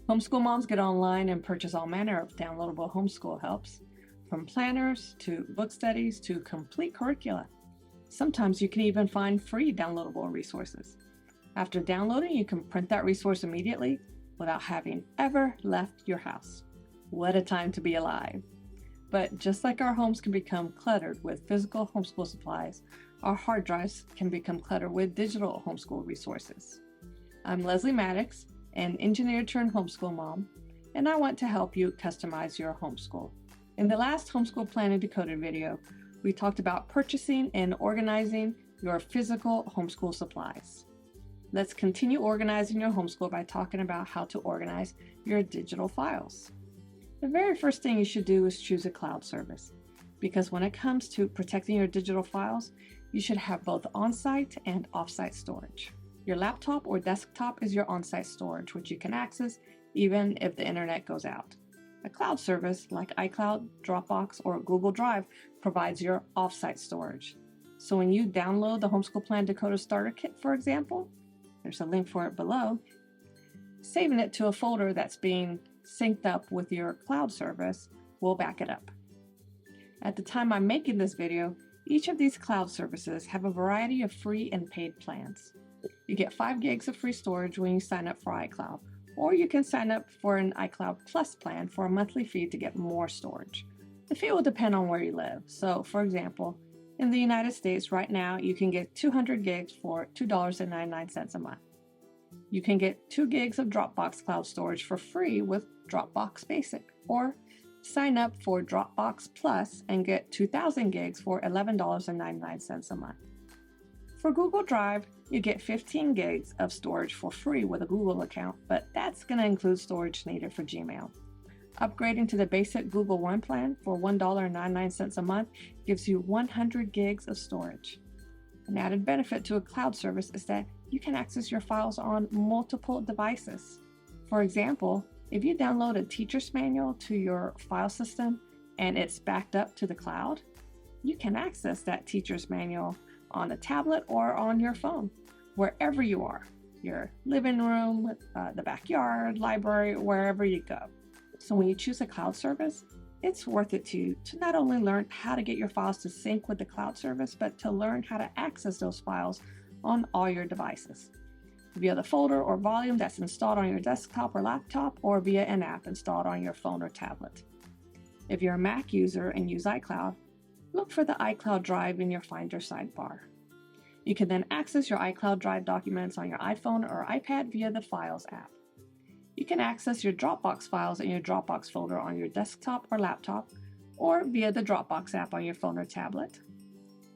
Homeschool moms get online and purchase all manner of downloadable homeschool helps, from planners to book studies to complete curricula. Sometimes you can even find free downloadable resources. After downloading, you can print that resource immediately without having ever left your house. What a time to be alive! But just like our homes can become cluttered with physical homeschool supplies, our hard drives can become cluttered with digital homeschool resources. I'm Leslie Maddox, an engineer turned homeschool mom, and I want to help you customize your homeschool. In the last Homeschool Plan and Decoded video, we talked about purchasing and organizing your physical homeschool supplies. Let's continue organizing your homeschool by talking about how to organize your digital files. The very first thing you should do is choose a cloud service, because when it comes to protecting your digital files, you should have both on-site and off-site storage. Your laptop or desktop is your on-site storage, which you can access even if the internet goes out. A cloud service like iCloud, Dropbox, or Google Drive provides your off-site storage. So when you download the Homeschool Plan Decoder Starter Kit, for example, there's a link for it below, saving it to a folder that's being synced up with your cloud service will back it up. At the time I'm making this video, each of these cloud services have a variety of free and paid plans. You get 5 gigs of free storage when you sign up for iCloud, or you can sign up for an iCloud Plus plan for a monthly fee to get more storage. The fee will depend on where you live. So, for example, in the United States right now, you can get 200 gigs for $2.99 a month. You can get 2 gigs of Dropbox cloud storage for free with Dropbox Basic, or sign up for Dropbox Plus and get 2,000 gigs for $11.99 a month. For Google Drive, you get 15 gigs of storage for free with a Google account, but that's going to include storage needed for Gmail. Upgrading to the basic Google One plan for $1.99 a month gives you 100 gigs of storage. An added benefit to a cloud service is that you can access your files on multiple devices. For example, if you download a teacher's manual to your file system and it's backed up to the cloud, you can access that teacher's manual on a tablet or on your phone, wherever you are, your living room, the backyard, library, wherever you go. So when you choose a cloud service, it's worth it to not only learn how to get your files to sync with the cloud service, but to learn how to access those files on all your devices, via the folder or volume that's installed on your desktop or laptop, or via an app installed on your phone or tablet. If you're a Mac user and use iCloud, look for the iCloud Drive in your Finder sidebar. You can then access your iCloud Drive documents on your iPhone or iPad via the Files app. You can access your Dropbox files in your Dropbox folder on your desktop or laptop, or via the Dropbox app on your phone or tablet.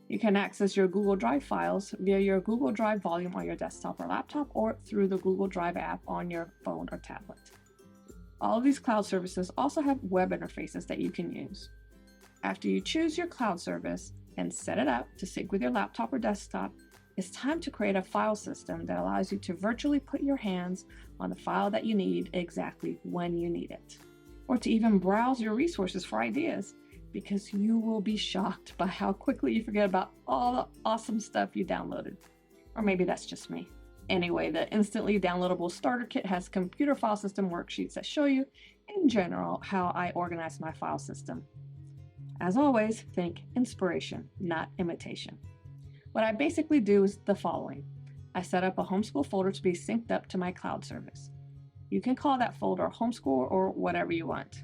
You can access your Google Drive files via your Google Drive volume on your desktop or laptop, or through the Google Drive app on your phone or tablet. All of these cloud services also have web interfaces that you can use. After you choose your cloud service and set it up to sync with your laptop or desktop, it's time to create a file system that allows you to virtually put your hands on the file that you need exactly when you need it, or to even browse your resources for ideas, because you will be shocked by how quickly you forget about all the awesome stuff you downloaded. Or maybe that's just me. Anyway, the instantly downloadable starter kit has computer file system worksheets that show you, in general, how I organize my file system. As always, think inspiration, not imitation. What I basically do is the following. I set up a homeschool folder to be synced up to my cloud service. You can call that folder homeschool or whatever you want.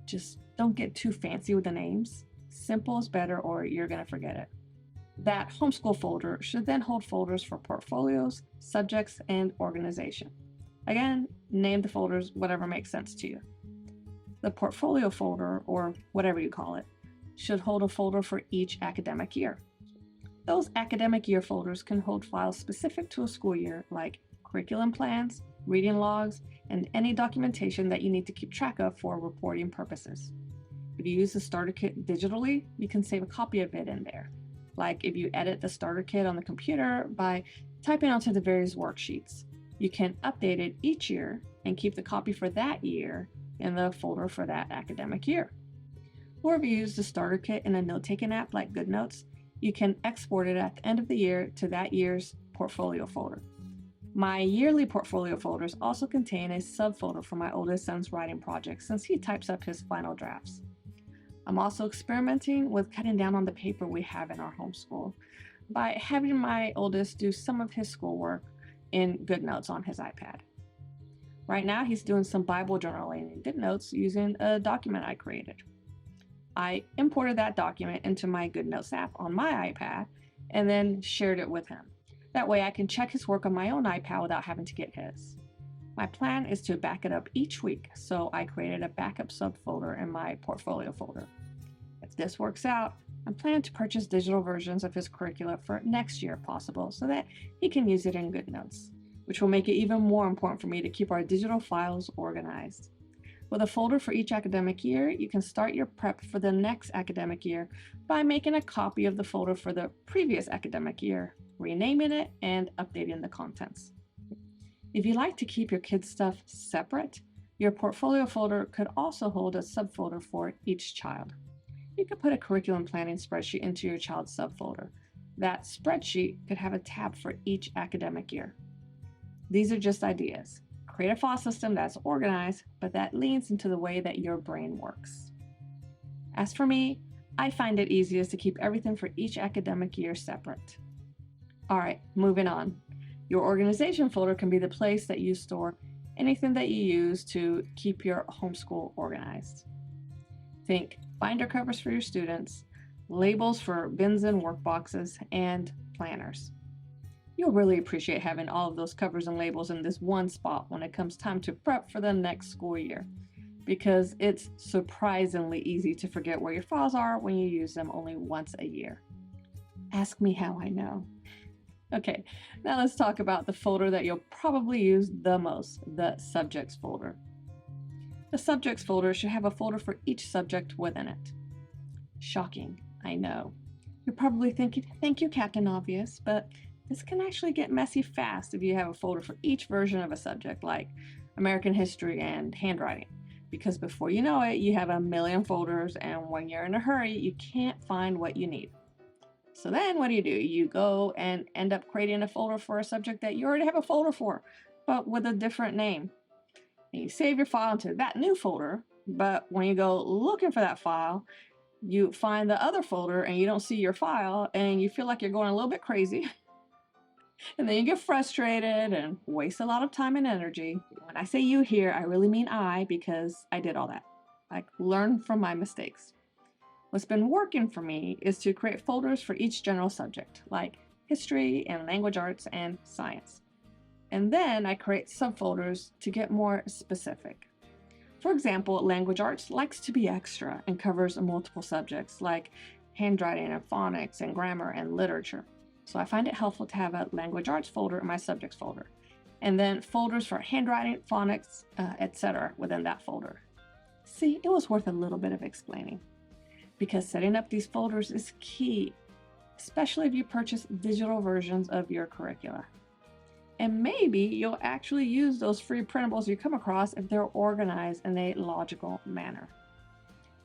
Just don't get too fancy with the names. Simple is better, or you're going to forget it. That homeschool folder should then hold folders for portfolios, subjects, and organization. Again, name the folders whatever makes sense to you. The portfolio folder, or whatever you call it, should hold a folder for each academic year. Those academic year folders can hold files specific to a school year, like curriculum plans, reading logs, and any documentation that you need to keep track of for reporting purposes. If you use the starter kit digitally, you can save a copy of it in there. Like if you edit the starter kit on the computer by typing onto the various worksheets, you can update it each year and keep the copy for that year in the folder for that academic year. Or if you use the starter kit in a note-taking app like GoodNotes, you can export it at the end of the year to that year's portfolio folder. My yearly portfolio folders also contain a subfolder for my oldest son's writing project since he types up his final drafts. I'm also experimenting with cutting down on the paper we have in our homeschool by having my oldest do some of his schoolwork in GoodNotes on his iPad. Right now, he's doing some Bible journaling in GoodNotes using a document I created. I imported that document into my GoodNotes app on my iPad and then shared it with him. That way I can check his work on my own iPad without having to get his. My plan is to back it up each week, so I created a backup subfolder in my portfolio folder. If this works out, I'm planning to purchase digital versions of his curricula for next year if possible so that he can use it in GoodNotes, which will make it even more important for me to keep our digital files organized. With a folder for each academic year, you can start your prep for the next academic year by making a copy of the folder for the previous academic year, renaming it, and updating the contents. If you like to keep your kids' stuff separate, your portfolio folder could also hold a subfolder for each child. You could put a curriculum planning spreadsheet into your child's subfolder. That spreadsheet could have a tab for each academic year. These are just ideas. Create a file system that's organized, but that leans into the way that your brain works. As for me, I find it easiest to keep everything for each academic year separate. All right, moving on. Your organization folder can be the place that you store anything that you use to keep your homeschool organized. Think binder covers for your students, labels for bins and work boxes, and planners. You'll really appreciate having all of those covers and labels in this one spot when it comes time to prep for the next school year, because it's surprisingly easy to forget where your files are when you use them only once a year. Ask me how I know. Okay, now let's talk about the folder that you'll probably use the most, the subjects folder. The subjects folder should have a folder for each subject within it. Shocking, I know. You're probably thinking, thank you, Captain Obvious, but this can actually get messy fast if you have a folder for each version of a subject, like American history and handwriting, because before you know it, you have a million folders, and when you're in a hurry, you can't find what you need. So then what do? You go and end up creating a folder for a subject that you already have a folder for, but with a different name. And you save your file into that new folder, but when you go looking for that file, you find the other folder and you don't see your file, and you feel like you're going a little bit crazy. And then you get frustrated and waste a lot of time and energy. When I say you here, I really mean I, because I did all that. I learned from my mistakes. What's been working for me is to create folders for each general subject, like history and language arts and science. And then I create subfolders to get more specific. For example, language arts likes to be extra and covers multiple subjects like handwriting and phonics and grammar and literature. So I find it helpful to have a language arts folder in my subjects folder, and then folders for handwriting, phonics, etc. within that folder. See, it was worth a little bit of explaining, because setting up these folders is key, especially if you purchase digital versions of your curricula. And maybe you'll actually use those free printables you come across if they're organized in a logical manner.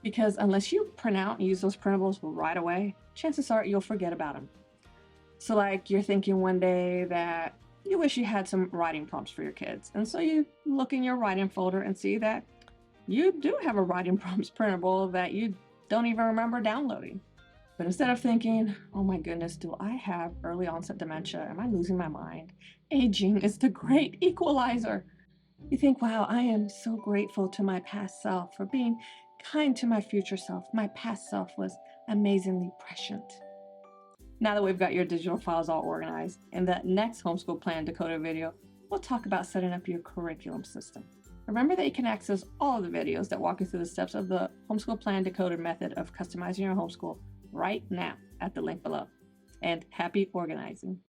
Because unless you print out and use those printables right away, chances are you'll forget about them. So like you're thinking one day that you wish you had some writing prompts for your kids. And so you look in your writing folder and see that you do have a writing prompts printable that you don't even remember downloading. But instead of thinking, oh my goodness, do I have early onset dementia? Am I losing my mind? Aging is the great equalizer. You think, wow, I am so grateful to my past self for being kind to my future self. My past self was amazingly prescient. Now that we've got your digital files all organized, in the next Homeschool Plan Decoded video, we'll talk about setting up your curriculum system. Remember that you can access all of the videos that walk you through the steps of the Homeschool Plan Decoded method of customizing your homeschool right now at the link below. And happy organizing!